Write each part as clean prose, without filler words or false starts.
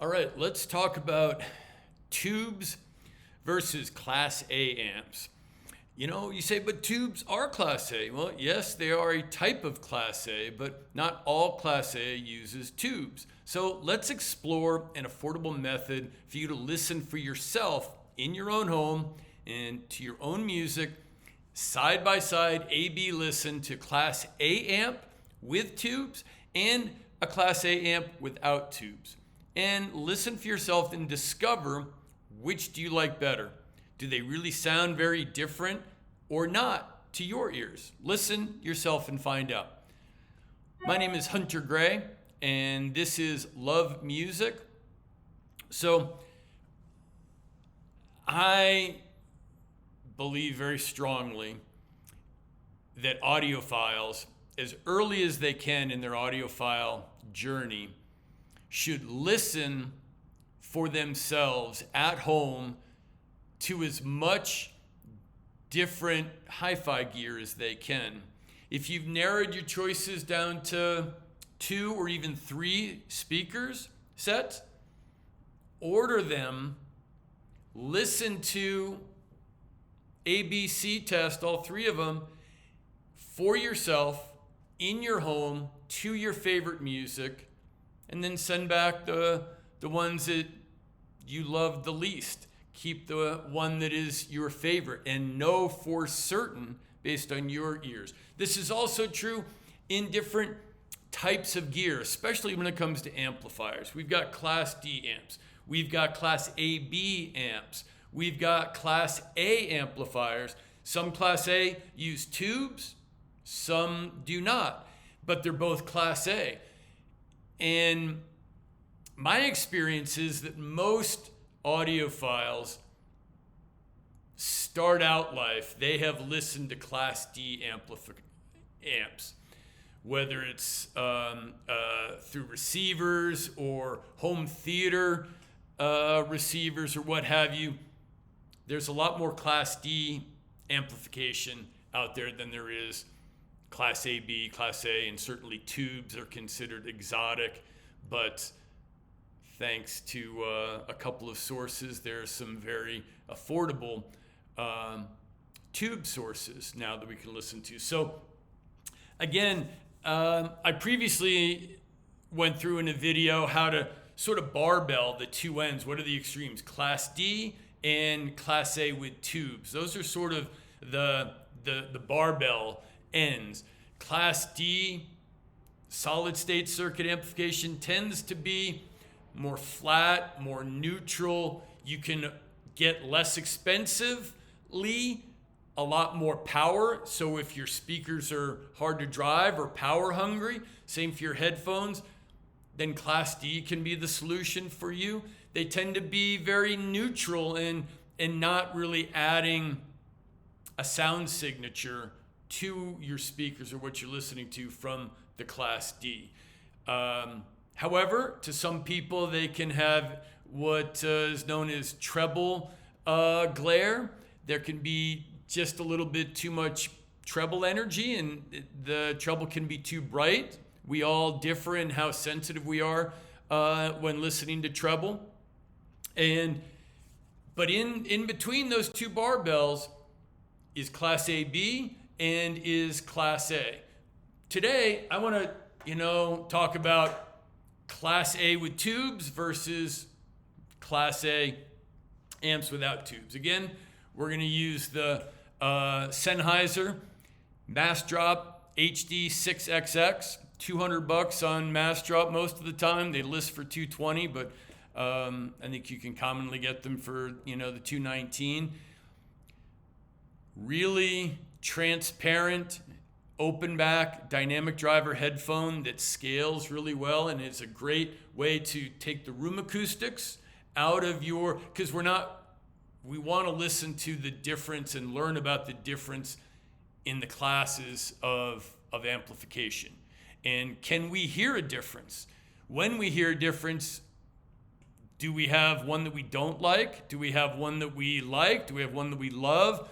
All right, let's talk about tubes versus Class A amps. You know, you say, but tubes are Class A. Well, yes, they are a type of Class A, but not all Class A uses tubes. So let's explore an affordable method for you to listen for yourself in your own home and to your own music, side by side, A/B listen to Class A amp with tubes and a Class A amp without tubes. And listen for yourself and discover which do you like better. Do they really sound very different or not to your ears? Listen yourself and find out. My name is Hunter-Gray, and this is LUV-Music. So I believe very strongly that audiophiles, as early as they can in their audiophile journey, should listen for themselves at home to as much different hi-fi gear as they can. If you've narrowed your choices down to 2 or even 3 speakers sets, order them, listen to ABC test, all 3 of them, for yourself in your home to your favorite music, and then send back the ones that you love the least. Keep the one that is your favorite and know for certain based on your ears. This is also true in different types of gear, especially when it comes to amplifiers. We've got Class D amps. We've got Class AB amps. We've got Class A amplifiers. Some Class A use tubes, some do not, but they're both Class A. And my experience is that most audiophiles start out life, they have listened to Class D amps, whether it's through receivers or home theater receivers or what have you. There's a lot more Class D amplification out there than there is Class A, B, Class A, and certainly tubes are considered exotic, but thanks to a couple of sources, there are some very affordable tube sources now that we can listen to. So again, I previously went through in a video how to sort of barbell the two ends. What are the extremes? Class D and Class A with tubes. Those are sort of the barbell ends. Class D, solid state circuit amplification, tends to be more flat, more neutral. You can get less expensively, a lot more power. So if your speakers are hard to drive or power hungry, same for your headphones, then Class D can be the solution for you. They tend to be very neutral and not really adding a sound signature to your speakers or what you're listening to from the Class D. However, to some people, they can have what is known as treble glare. There can be just a little bit too much treble energy, and the treble can be too bright. We all differ in how sensitive we are when listening to treble. But in between those two barbells is Class AB and is Class A. Today, I want to talk about Class A with tubes versus Class A amps without tubes. Again, we're going to use the Sennheiser HD6xx, $200 on Massdrop most of the time. They list for $220, but I think you can commonly get them for the $219. Really transparent, open back, dynamic driver headphone that scales really well, and it's a great way to take the room acoustics out of because we want to listen to the difference and learn about the difference in the classes of amplification. And can we hear a difference? When we hear a difference, do we have one that we don't like? Do we have one that we like? Do we have one that we love?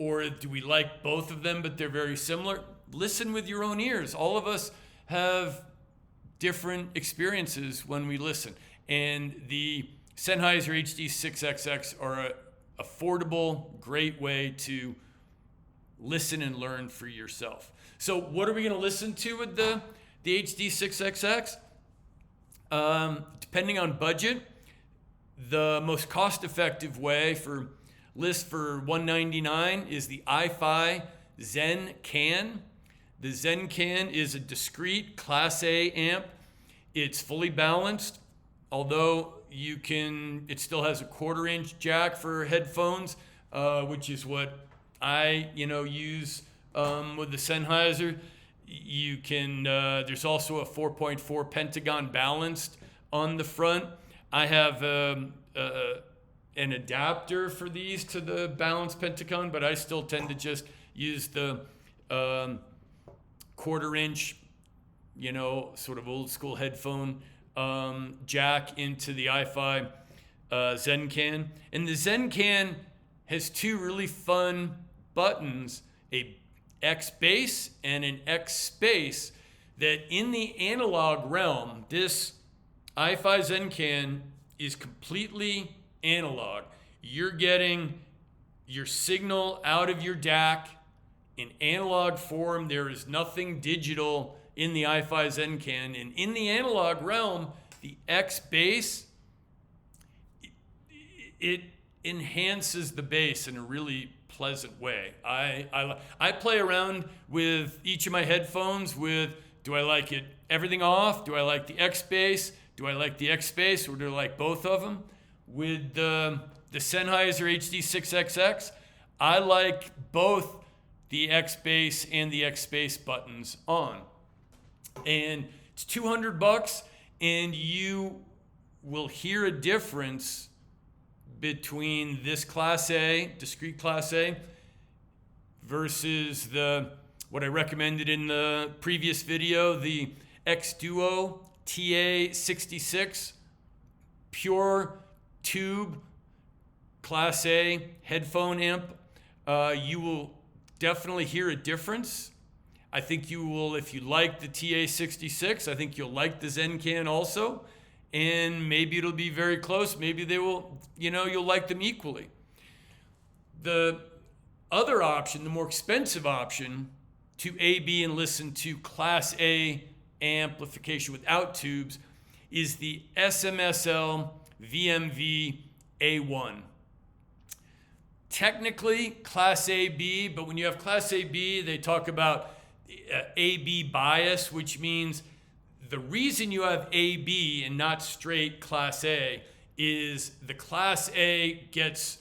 Or do we like both of them, but they're very similar? Listen with your own ears. All of us have different experiences when we listen. And the Sennheiser HD6xx are an affordable, great way to listen and learn for yourself. So what are we going to listen to with the HD6xx? Depending on budget, the most cost-effective way for list for $199 is the iFi Zen Can. The Zen Can is a discrete Class A amp. It's fully balanced, although it still has a 1/4-inch jack for headphones, which is what I use with the Sennheiser. You can there's also a 4.4 Pentagon balanced on the front. I have an adapter for these to the balanced Pentagon, but I still tend to just use the 1/4-inch, sort of old school headphone jack into the iFi Zen Can. And the Zen Can has two really fun buttons, a X bass and an X space, that in the analog realm, this iFi Zen Can is completely analog. You're getting your signal out of your DAC in analog form. There is nothing digital in the iFi Zen Can. And in the analog realm, the X bass, it enhances the bass in a really pleasant way. I play around with each of my headphones with, do I like it everything off? Do I like the X bass? Do I like the X space, or do I like both of them? With the Sennheiser HD6xx, I like both the X bass and the X space buttons on. And it's $200, and you will hear a difference between this Class A, discrete Class A, versus what I recommended in the previous video, the xDuoo TA66 pure tube Class A headphone amp. You will definitely hear a difference. I think you will, if you like the TA66, I think you'll like the Zen Can also. And maybe it'll be very close. Maybe they will, you'll like them equally. The other option, the more expensive option, to A/B and listen to Class A amplification without tubes, is the SMSL VMV A1. Technically Class AB, but when you have Class AB, they talk about AB bias, which means the reason you have AB and not straight Class A is the Class A gets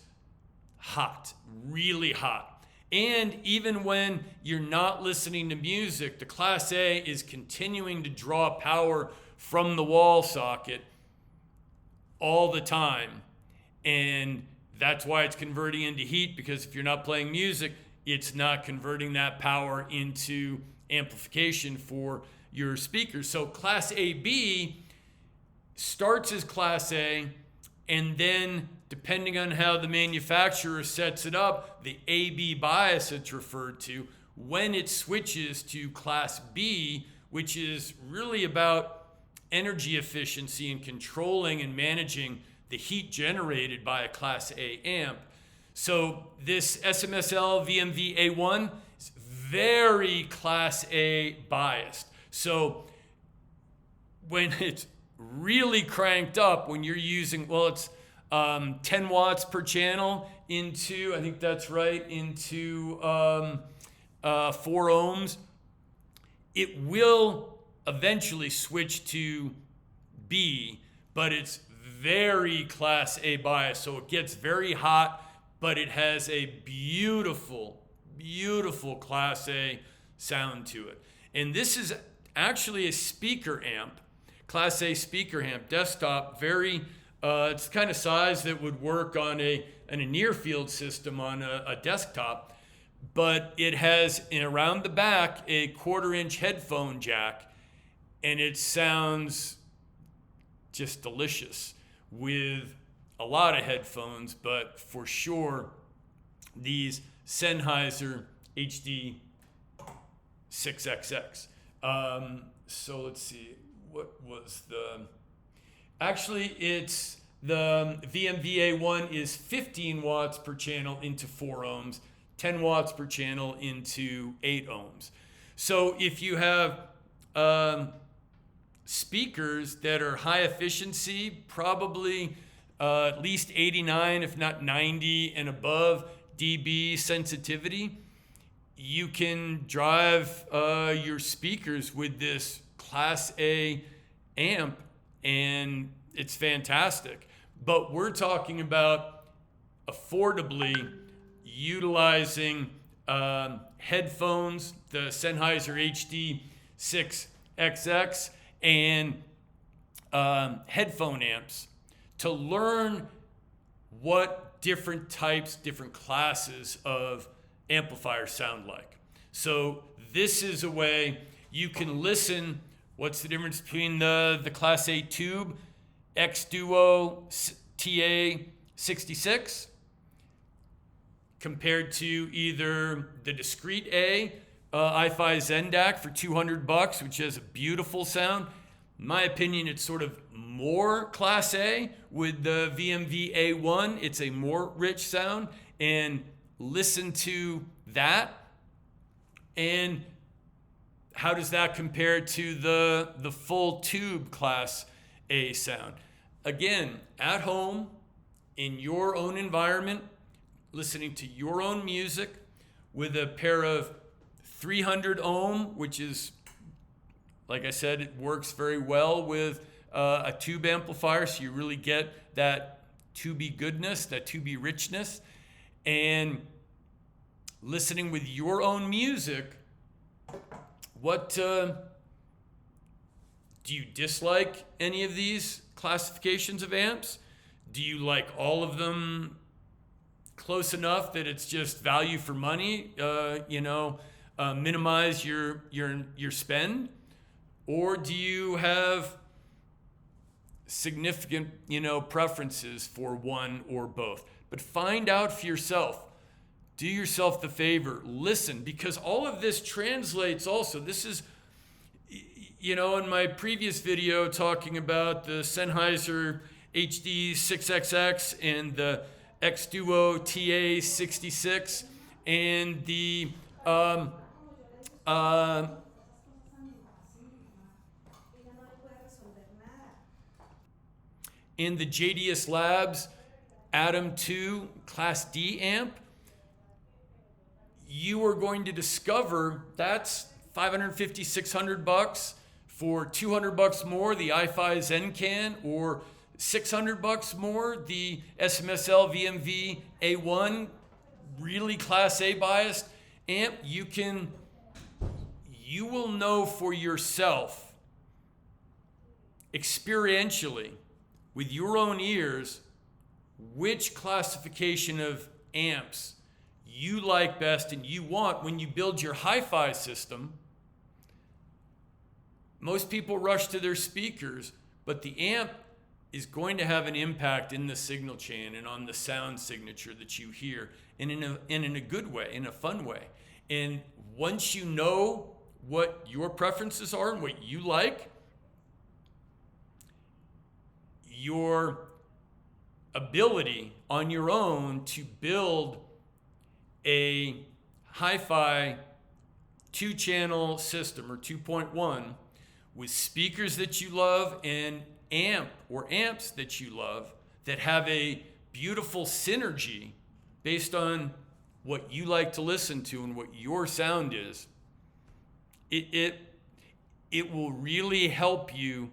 hot, really hot. And even when you're not listening to music, the Class A is continuing to draw power from the wall socket all the time. And that's why it's converting into heat, because if you're not playing music, it's not converting that power into amplification for your speakers. So Class AB starts as Class A, and then depending on how the manufacturer sets it up, the AB bias it's referred to, when it switches to Class B, which is really about energy efficiency and controlling and managing the heat generated by a Class A amp. So this SMSL VMV A1 is very Class A biased. So when it's really cranked up, when you're using, it's 10 watts per channel into, I think that's right, into 4 ohms, it will eventually switch to B, but it's very Class A bias. So it gets very hot, but it has a beautiful, beautiful Class A sound to it. And this is actually a speaker amp, Class A speaker amp, desktop, very, it's the kind of size that would work on a near field system on a desktop, but it has around the back a 1/4-inch headphone jack, and it sounds just delicious with a lot of headphones, but for sure these Sennheiser HD6xx. So let's see, what was Actually, it's the VMVA1 is 15 watts per channel into 4 ohms, 10 watts per channel into 8 ohms. So if you have speakers that are high efficiency, probably at least 89, if not 90 and above dB sensitivity, you can drive your speakers with this Class A amp, and it's fantastic. But we're talking about affordably utilizing headphones, the Sennheiser HD6xx, and headphone amps to learn what different types, different classes of amplifiers sound like. So this is a way you can listen. What's the difference between the Class A tube, xDuoo TA66, compared to either the discrete A, iFi Zendak for $200, which has a beautiful sound. In my opinion, it's sort of more Class A. With the VMV-A1, it's a more rich sound. And listen to that. And how does that compare to the full tube Class A sound? Again, at home, in your own environment, listening to your own music with a pair of 300 ohm, which is, like I said, it works very well with a tube amplifier, so you really get that tubey goodness, that tubey richness. And listening with your own music, what do you dislike any of these classifications of amps? Do you like all of them close enough that it's just value for money? Minimize your spend, or do you have significant preferences for one or both? But find out for yourself. Do yourself the favor, listen, because all of this translates also. This is, in my previous video talking about the Sennheiser HD6xx and the xDuoo TA66 and the in the JDS Labs Atom 2 Class D amp, you are going to discover that's $550, $600 for $200 more, the iFi Zencan, or $600 more, the SMSL VMV A1, really Class A biased amp. You will know for yourself, experientially, with your own ears, which classification of amps you like best and you want when you build your hi-fi system. Most people rush to their speakers, but the amp is going to have an impact in the signal chain and on the sound signature that you hear, and in a good way, in a fun way. And once you know what your preferences are and what you like, your ability on your own to build a hi-fi 2-channel system or 2.1 with speakers that you love and amps that you love that have a beautiful synergy based on what you like to listen to and what your sound is, it will really help you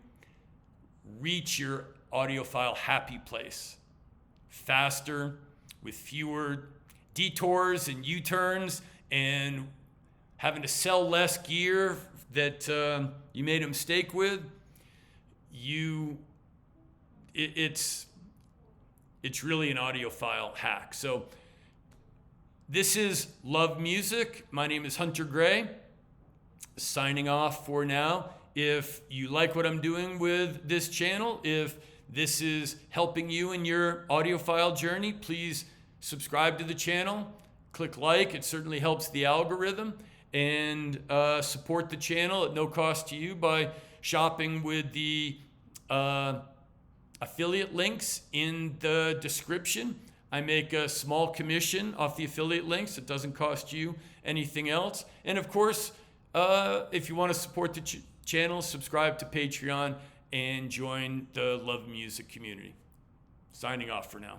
reach your audiophile happy place faster, with fewer detours and U-turns, and having to sell less gear that you made a mistake with. It's really an audiophile hack. So this is Love Music. My name is Hunter Gray, signing off for now. If you like what I'm doing with this channel, if this is helping you in your audiophile journey, please subscribe to the channel, click like. It certainly helps the algorithm. And support the channel at no cost to you by shopping with the affiliate links in the description. I make a small commission off the affiliate links. It doesn't cost you anything else. And of course, if you want to support the channel, subscribe to Patreon and join the Love Music community. Signing off for now.